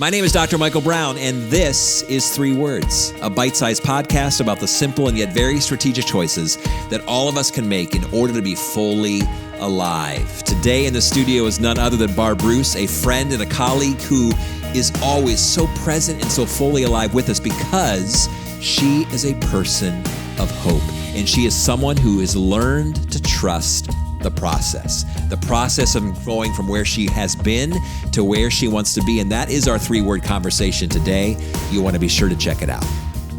My name is Dr. Michael Brown, and this is 3 Words, a bite-sized podcast about the simple and yet very strategic choices that all of us can make in order to be fully alive. Today in the studio is none other than Barb Roose, a friend and a colleague who is always so present and so fully alive with us because she is a person of hope, and she is someone who has learned to trust the process of going from where she has been to where she wants to be. And that is our 3-word conversation today. You want to be sure to check it out.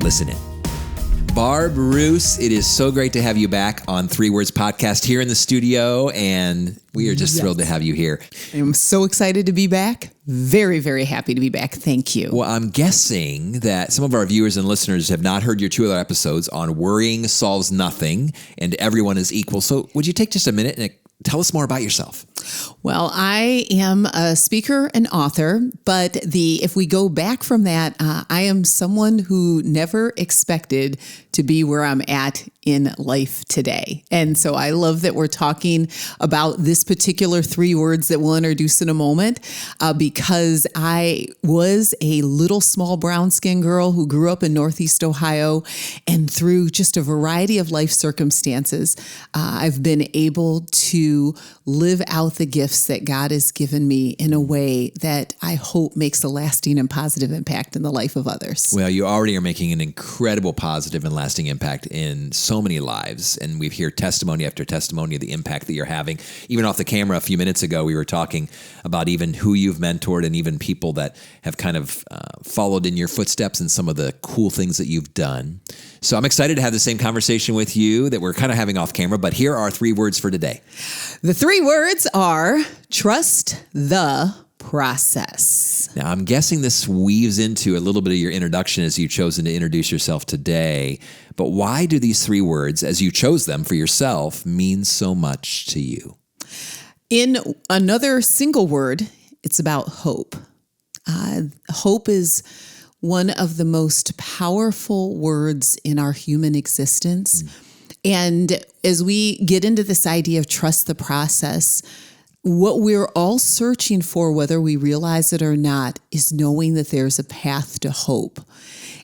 Listen in. Barb Roose, it is so great to have you back on 3 Words Podcast here in the studio, and we are just thrilled to have you here. I'm so excited to be back. Very, very happy to be back. Thank you. Well, I'm guessing that some of our viewers and listeners have not heard your 2 other episodes on Worrying Solves Nothing and Everyone is Equal. So would you take just a minute and tell us more about yourself? Well, I am a speaker and author, but if we go back from that, I am someone who never expected to be where I'm at in life today. And so I love that we're talking about this particular 3 words that we'll introduce in a moment, because I was a little small brown-skinned girl who grew up in Northeast Ohio, and through just a variety of life circumstances, I've been able to live out the gifts that God has given me in a way that I hope makes a lasting and positive impact in the life of others. Well, you already are making an incredible positive and lasting impact in so many lives. And we hear testimony after testimony of the impact that you're having. Even off the camera a few minutes ago, we were talking about even who you've mentored and even people that have kind of followed in your footsteps and some of the cool things that you've done. So I'm excited to have the same conversation with you that we're kind of having off camera, but here are 3 words for today. The 3 words are trust the process. Now, I'm guessing this weaves into a little bit of your introduction as you've chosen to introduce yourself today, but why do these 3 words, as you chose them for yourself, mean so much to you? In another single word, it's about hope. Hope is one of the most powerful words in our human existence. And as we get into this idea of trust the process, what we're all searching for, whether we realize it or not, is knowing that there's a path to hope.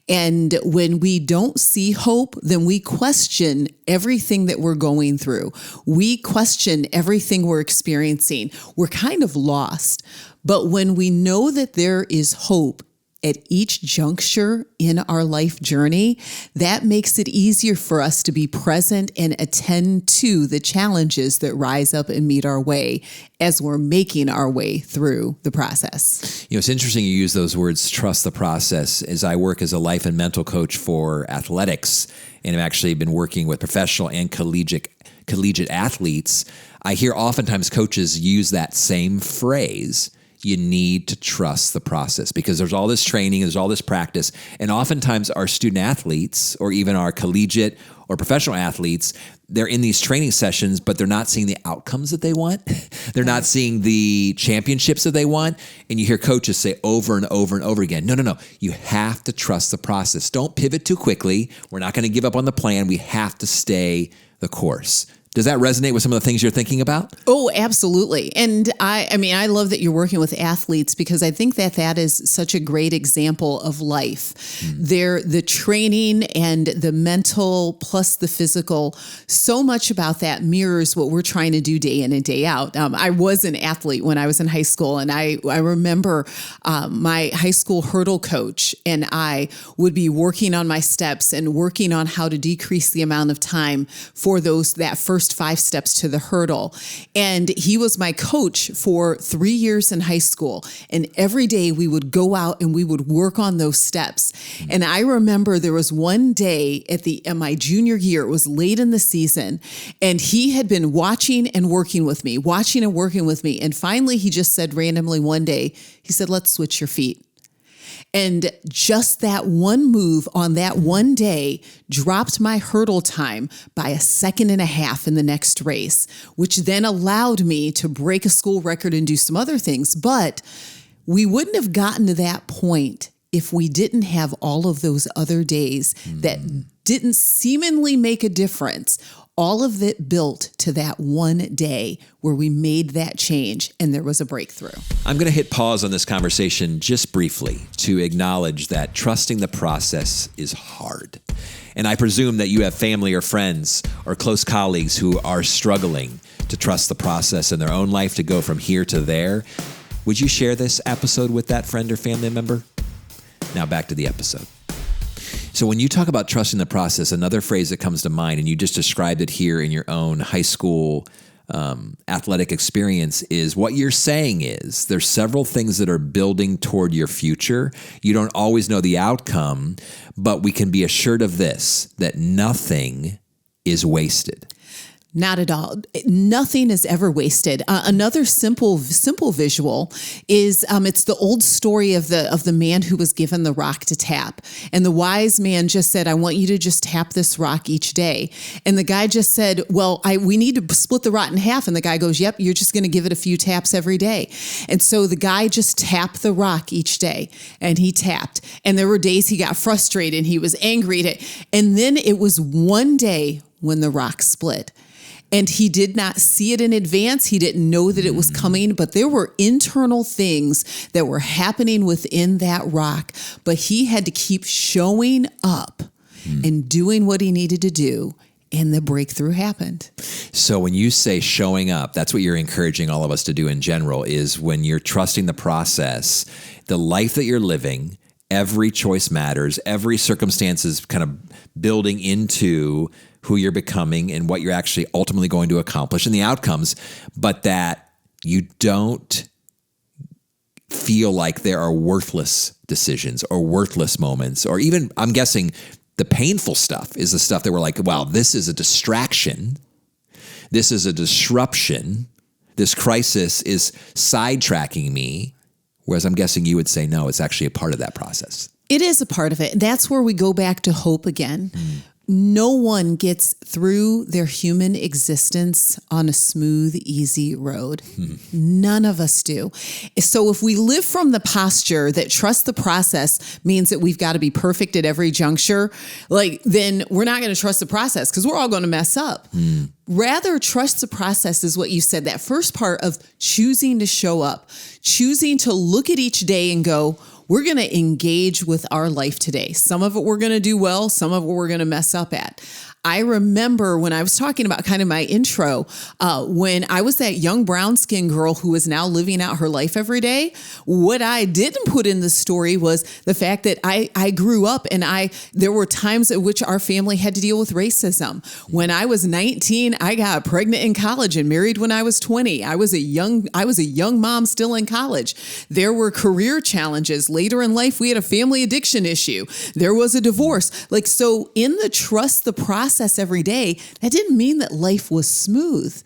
And when we don't see hope, then we question everything that we're going through. We question everything we're experiencing. We're kind of lost. But when we know that there is hope at each juncture in our life journey, that makes it easier for us to be present and attend to the challenges that rise up and meet our way as we're making our way through the process. You know, it's interesting you use those words, trust the process, as I work as a life and mental coach for athletics, and I've actually been working with professional and collegiate athletes. I hear oftentimes coaches use that same phrase. You need to trust the process because there's all this training, there's all this practice. And oftentimes our student athletes or even our collegiate or professional athletes, they're in these training sessions, but they're not seeing the outcomes that they want. They're not seeing the championships that they want. And you hear coaches say over and over and over again, no. You have to trust the process. Don't pivot too quickly. We're not going to give up on the plan. We have to stay the course. Does that resonate with some of the things you're thinking about? Oh, absolutely. And I love that you're working with athletes because I think that is such a great example of life. The training and the mental plus the physical, so much about that mirrors what we're trying to do day in and day out. I was an athlete when I was in high school, and I remember my high school hurdle coach and I would be working on my steps and working on how to decrease the amount of time for that first 5 steps to the hurdle. And he was my coach for 3 years in high school. And every day we would go out and we would work on those steps. And I remember there was one day at my junior year, it was late in the season, and he had been watching and working with me. And finally he just said randomly one day, he said, "Let's switch your feet." And just that one move on that one day dropped my hurdle time by 1.5 seconds in the next race, which then allowed me to break a school record and do some other things. But we wouldn't have gotten to that point if we didn't have all of those other days that didn't seemingly make a difference, all of it built to that one day where we made that change and there was a breakthrough. I'm going to hit pause on this conversation just briefly to acknowledge that trusting the process is hard. And I presume that you have family or friends or close colleagues who are struggling to trust the process in their own life to go from here to there. Would you share this episode with that friend or family member? Now back to the episode. So when you talk about trusting the process, another phrase that comes to mind, and you just described it here in your own high school athletic experience, is what you're saying is there's several things that are building toward your future. You don't always know the outcome, but we can be assured of this, that nothing is wasted. Not at all. Nothing is ever wasted. Another simple visual is it's the old story of the man who was given the rock to tap, and the wise man just said, "I want you to just tap this rock each day." And the guy just said, "Well, we need to split the rock in half." And the guy goes, "Yep, you're just going to give it a few taps every day." And so the guy just tapped the rock each day, and he tapped. And there were days he got frustrated and he was angry at it. And then it was one day when the rock split. And he did not see it in advance. He didn't know that it was coming, but there were internal things that were happening within that rock. But he had to keep showing up and doing what he needed to do. And the breakthrough happened. So when you say showing up, that's what you're encouraging all of us to do in general, is when you're trusting the process, the life that you're living, every choice matters, every circumstance is kind of building into who you're becoming and what you're actually ultimately going to accomplish and the outcomes, but that you don't feel like there are worthless decisions or worthless moments, or even, I'm guessing, the painful stuff is the stuff that we're like, wow, this is a distraction. This is a disruption. This crisis is sidetracking me. Whereas I'm guessing you would say, no, it's actually a part of that process. It is a part of it. That's where we go back to hope again. No one gets through their human existence on a smooth, easy road. None of us do. So if we live from the posture that trust the process means that we've got to be perfect at every juncture, then we're not going to trust the process because we're all going to mess up. Rather, trust the process is what you said, that first part of choosing to show up, choosing to look at each day and go, we're going to engage with our life today. Some of it we're going to do well. Some of it we're going to mess up at. I remember when I was talking about kind of my intro, when I was that young brown skinned girl who is now living out her life every day, what I didn't put in the story was the fact that I grew up and there were times at which our family had to deal with racism. When I was 19, I got pregnant in college and married when I was 20. I was a young mom still in college. There were career challenges. Later in life, we had a family addiction issue. There was a divorce. So in the trust the process every day, that didn't mean that life was smooth.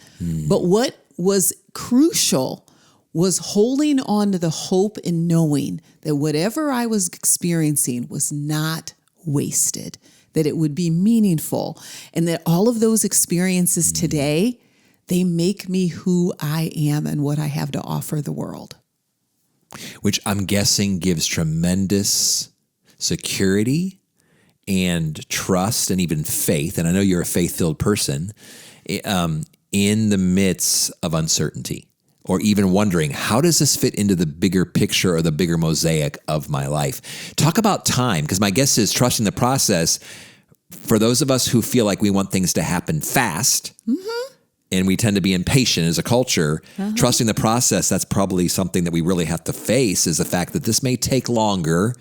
But what was crucial was holding on to the hope and knowing that whatever I was experiencing was not wasted, that it would be meaningful, and that all of those experiences today, they make me who I am and what I have to offer the world. Which I'm guessing gives tremendous security and trust and even faith, and I know you're a faith-filled person, in the midst of uncertainty, or even wondering, how does this fit into the bigger picture or the bigger mosaic of my life? Talk about time, because my guess is trusting the process, for those of us who feel like we want things to happen fast, and we tend to be impatient as a culture, trusting the process, that's probably something that we really have to face, is the fact that this may take longer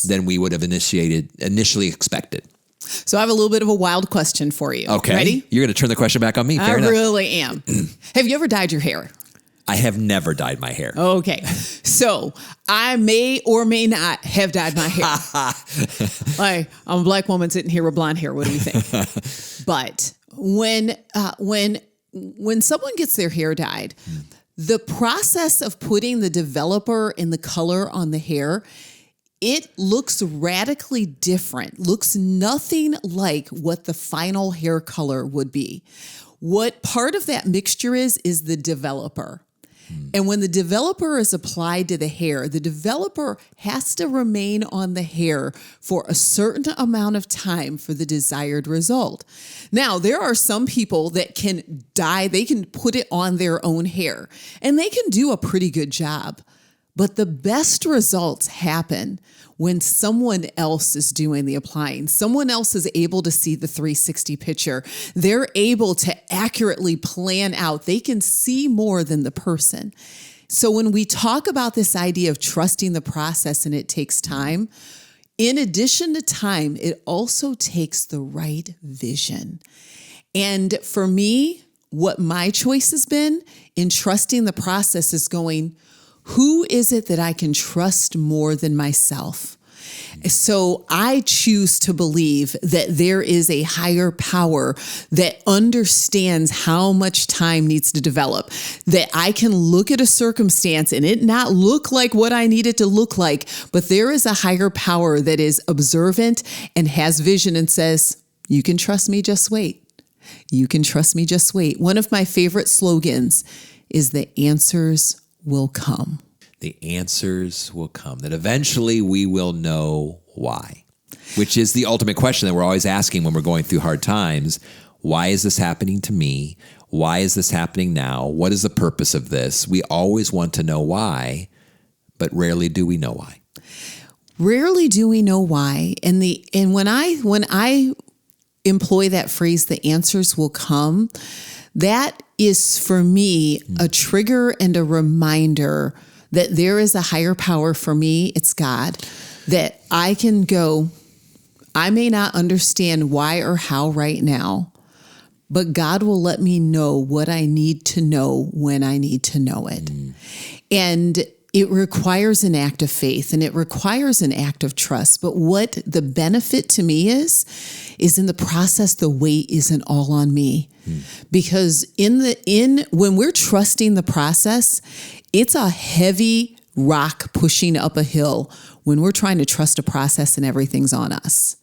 than we would have initially expected. So I have a little bit of a wild question for you. Okay. Ready? You're going to turn the question back on me. Fair enough. Really am. Have you ever dyed your hair? I have never dyed my hair. Okay. So I may or may not have dyed my hair. I'm a black woman sitting here with blonde hair. What do you think? But when someone gets their hair dyed, the process of putting the developer and the color on the hair, it looks radically different, looks nothing like what the final hair color would be. What part of that mixture is the developer. And when the developer is applied to the hair, the developer has to remain on the hair for a certain amount of time for the desired result. Now, there are some people that can dye, they can put it on their own hair, and they can do a pretty good job. But the best results happen when someone else is doing the applying. Someone else is able to see the 360 picture. They're able to accurately plan out. They can see more than the person. So when we talk about this idea of trusting the process and it takes time, in addition to time, it also takes the right vision. And for me, what my choice has been in trusting the process is going, who is it that I can trust more than myself? So I choose to believe that there is a higher power that understands how much time needs to develop, that I can look at a circumstance and it not look like what I need it to look like, but there is a higher power that is observant and has vision and says, you can trust me, just wait. You can trust me, just wait. One of my favorite slogans is the answers will come. The answers will come, that eventually we will know why, which is the ultimate question that we're always asking when we're going through hard times. Why is this happening to me? Why is this happening now? What is the purpose of this? We always want to know why, but rarely do we know why. Rarely do we know why. And when I employ that phrase, the answers will come, that is for me a trigger and a reminder that there is a higher power for me, it's God, that I can go, I may not understand why or how right now, but God will let me know what I need to know when I need to know it. And it requires an act of faith and it requires an act of trust. But what the benefit to me is in the process, the weight isn't all on me. Because when we're trusting the process, it's a heavy rock pushing up a hill when we're trying to trust a process and everything's on us.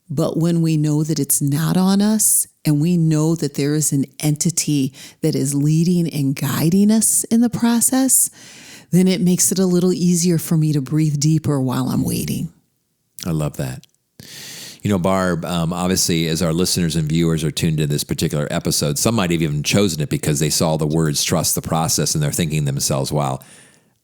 But when we know that it's not on us and we know that there is an entity that is leading and guiding us in the process, then it makes it a little easier for me to breathe deeper while I'm waiting. I love that. You know, Barb, obviously, as our listeners and viewers are tuned to this particular episode, some might have even chosen it because they saw the words trust the process and they're thinking to themselves, wow,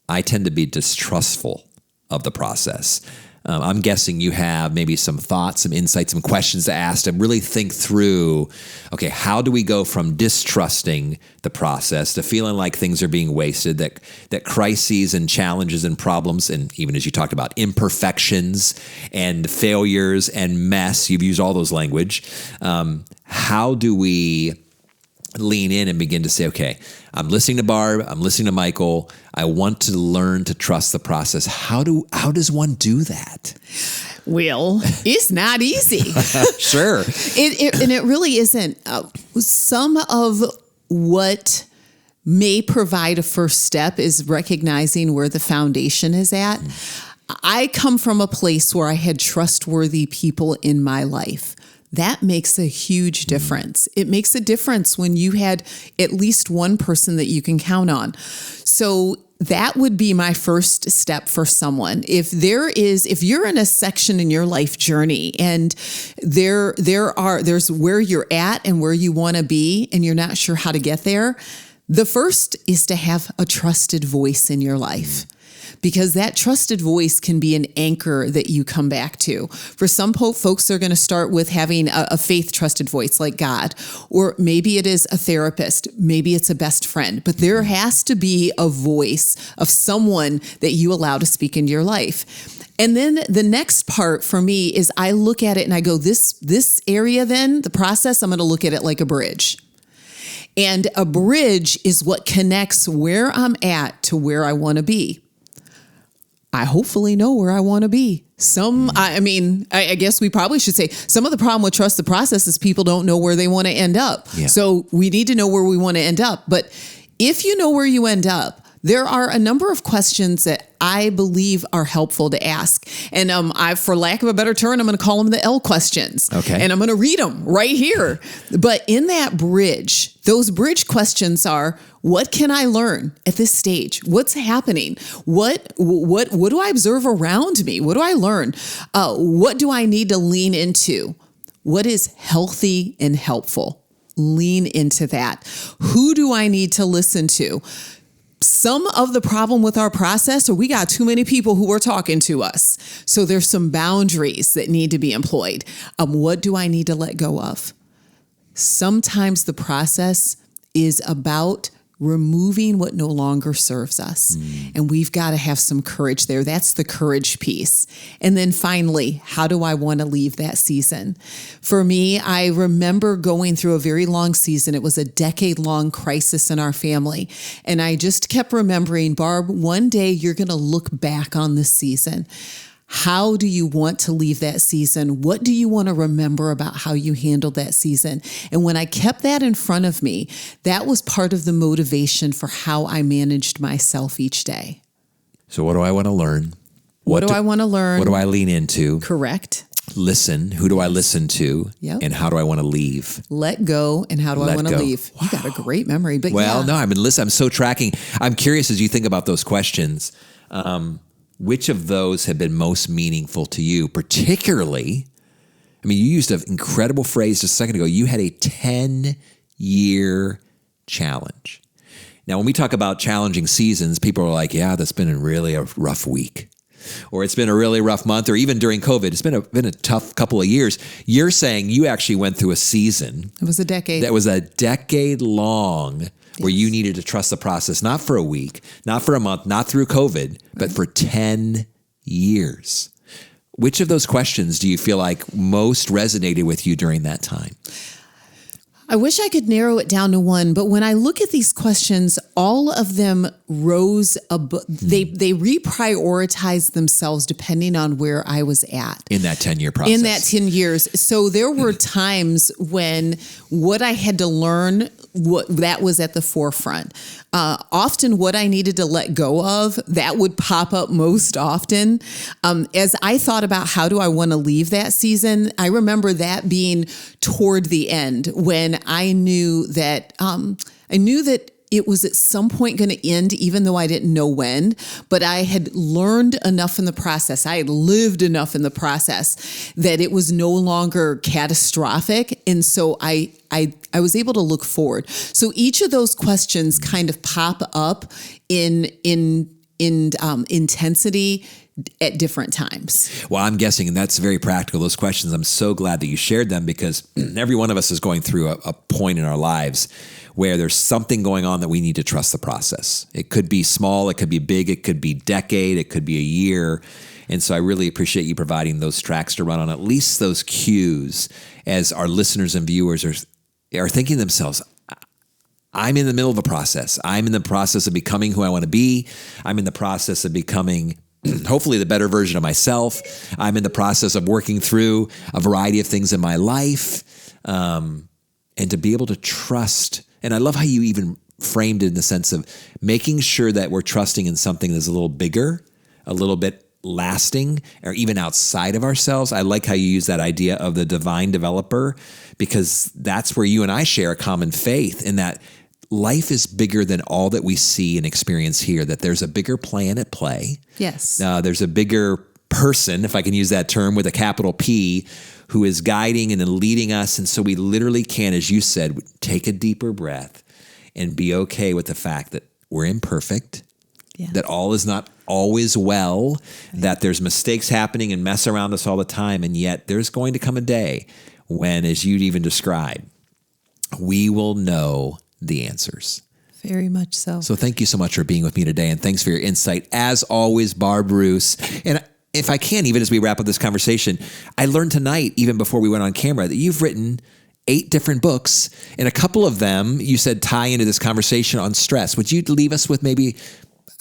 I tend to be distrustful of the process. I'm guessing you have maybe some thoughts, some insights, some questions to ask and really think through, okay, how do we go from distrusting the process to feeling like things are being wasted, that crises and challenges and problems, and even as you talked about imperfections and failures and mess, you've used all those language. How do we lean in and begin to say, okay, I'm listening to Barb, I'm listening to Michael, I want to learn to trust the process. How does one do that? Well, it's not easy. Sure. And it really isn't. Some of what may provide a first step is recognizing where the foundation is at. I come from a place where I had trustworthy people in my life. That makes a huge difference. It makes a difference when you had at least one person that you can count on. So that would be my first step for someone. If you're in a section in your life journey and there's where you're at and where you want to be and you're not sure how to get there, the first is to have a trusted voice in your life. Because that trusted voice can be an anchor that you come back to. For some folks, they're going to start with having a faith trusted voice like God, or maybe it is a therapist, maybe it's a best friend, but there has to be a voice of someone that you allow to speak into your life. And then the next part for me is I look at it and I go, this area then, the process, I'm going to look at it like a bridge. And a bridge is what connects where I'm at to where I want to be. I hopefully know where I want to be. I guess we probably should say some of the problem with trust the process is people don't know where they want to end up. Yeah. So we need to know where we want to end up. But if you know where you end up, there are a number of questions that I believe are helpful to ask. And for lack of a better term, I'm going to call them the L questions. Okay. And I'm going to read them right here. But in that bridge, those bridge questions are, what can I learn at this stage? What's happening? What do I observe around me? What do I learn? What do I need to lean into? What is healthy and helpful? Lean into that. Who do I need to listen to? Some of the problem with our process, or we got too many people who are talking to us. So there's some boundaries that need to be employed. What do I need to let go of? Sometimes the process is about removing what no longer serves us. And we've got to have some courage there. That's the courage piece. And then finally, how do I want to leave that season? For me, I remember going through a very long season. It was a decade-long crisis in our family. And I just kept remembering, Barb, one day you're going to look back on this season. How do you want to leave that season? What do you want to remember about how you handled that season? And when I kept that in front of me, that was part of the motivation for how I managed myself each day. So what do I want to learn? What do I want to learn? What do I lean into? Correct. Listen. Who do I listen to? Yep. And how do I want to leave? Let go. And how do I want to leave? Wow. You got a great memory. But no, I've been listening. I'm so tracking. I'm curious as you think about those questions. Which of those have been most meaningful to you? Particularly, I mean, you used an incredible phrase just a second ago. You had a 10-year challenge. Now, when we talk about challenging seasons, people are like, yeah, that's been really a rough week. Or it's been a really rough month, or even during COVID, it's been a tough couple of years. You're saying you actually went through a season. It was a decade. That was a decade long where you needed to trust the process, not for a week, not for a month, not through COVID, but for 10 years. Which of those questions do you feel like most resonated with you during that time? I wish I could narrow it down to one, but when I look at these questions, all of them rose above, they reprioritized themselves depending on where I was at. In that 10-year process. In that 10 years. So there were times when what I had to learn, that was at the forefront. Often what I needed to let go of, that would pop up most often. As I thought about how do I want to leave that season, I remember that being toward the end when I knew that it was at some point going to end, even though I didn't know when, but I had learned enough in the process. I had lived enough in the process that it was no longer catastrophic. And so I was able to look forward. So each of those questions kind of pop up in intensity at different times. Well, I'm guessing, and that's very practical, those questions, I'm so glad that you shared them, because every one of us is going through a point in our lives where there's something going on that we need to trust the process. It could be small, it could be big, it could be decade, it could be a year. And so I really appreciate you providing those tracks to run on, at least those cues, as our listeners and viewers are thinking to themselves, I'm in the middle of a process. I'm in the process of becoming who I want to be. I'm in the process of becoming hopefully the better version of myself. I'm in the process of working through a variety of things in my life. And to be able to trust, and I love how you even framed it in the sense of making sure that we're trusting in something that's a little bigger, a little bit lasting, or even outside of ourselves. I like how you use that idea of the divine developer, because that's where you and I share a common faith in that life is bigger than all that we see and experience here, that there's a bigger plan at play. Yes. There's a bigger person, if I can use that term, with a capital P, who is guiding and leading us. And so we literally can, as you said, take a deeper breath and be okay with the fact that we're imperfect, that all is not always well, that there's mistakes happening and mess around us all the time. And yet there's going to come a day when, as you'd even described, we will know the answers. Very much so. So thank you so much for being with me today, and thanks for your insight. As always, Barb Roose. And if I can, even as we wrap up this conversation, I learned tonight, even before we went on camera, that you've written 8 different books, and a couple of them you said tie into this conversation on stress. Would you leave us with maybe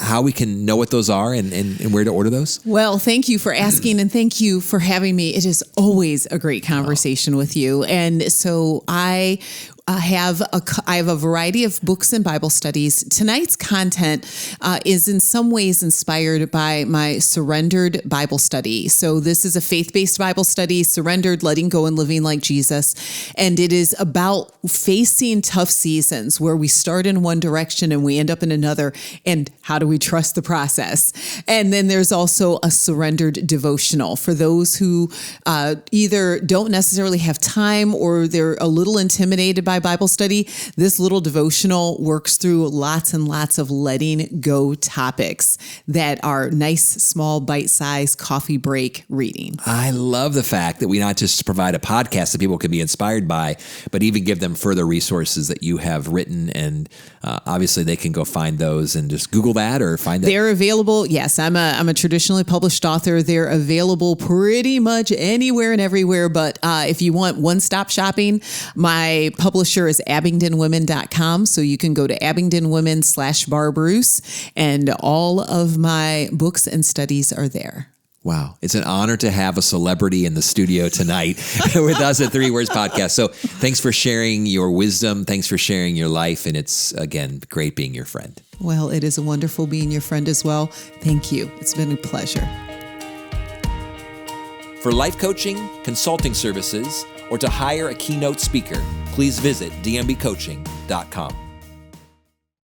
how we can know what those are and where to order those? Well, thank you for asking, and thank you for having me. It is always a great conversation with you. And so I I have a variety of books and Bible studies. Tonight's content is in some ways inspired by my Surrendered Bible study. So this is a faith-based Bible study, surrendered, letting go and living like Jesus. And it is about facing tough seasons where we start in one direction and we end up in another. And how do we trust the process? And then there's also a surrendered devotional for those who either don't necessarily have time or they're a little intimidated by Bible study. This little devotional works through lots and lots of letting go topics that are nice, small, bite-sized coffee break reading. I love the fact that we not just provide a podcast that people can be inspired by, but even give them further resources that you have written. And obviously they can go find those and just Google that or find it. They're available. Yes, I'm a traditionally published author. They're available pretty much anywhere and everywhere. But if you want one-stop shopping, my publisher is abingdonwomen.com. So you can go to abingdonwomen/Barb Roose, and all of my books and studies are there. Wow. It's an honor to have a celebrity in the studio tonight with us at 3 Words Podcast. So thanks for sharing your wisdom. Thanks for sharing your life. And it's, again, great being your friend. Well, it is wonderful being your friend as well. Thank you. It's been a pleasure. For life coaching, consulting services, or to hire a keynote speaker, please visit dmbcoaching.com.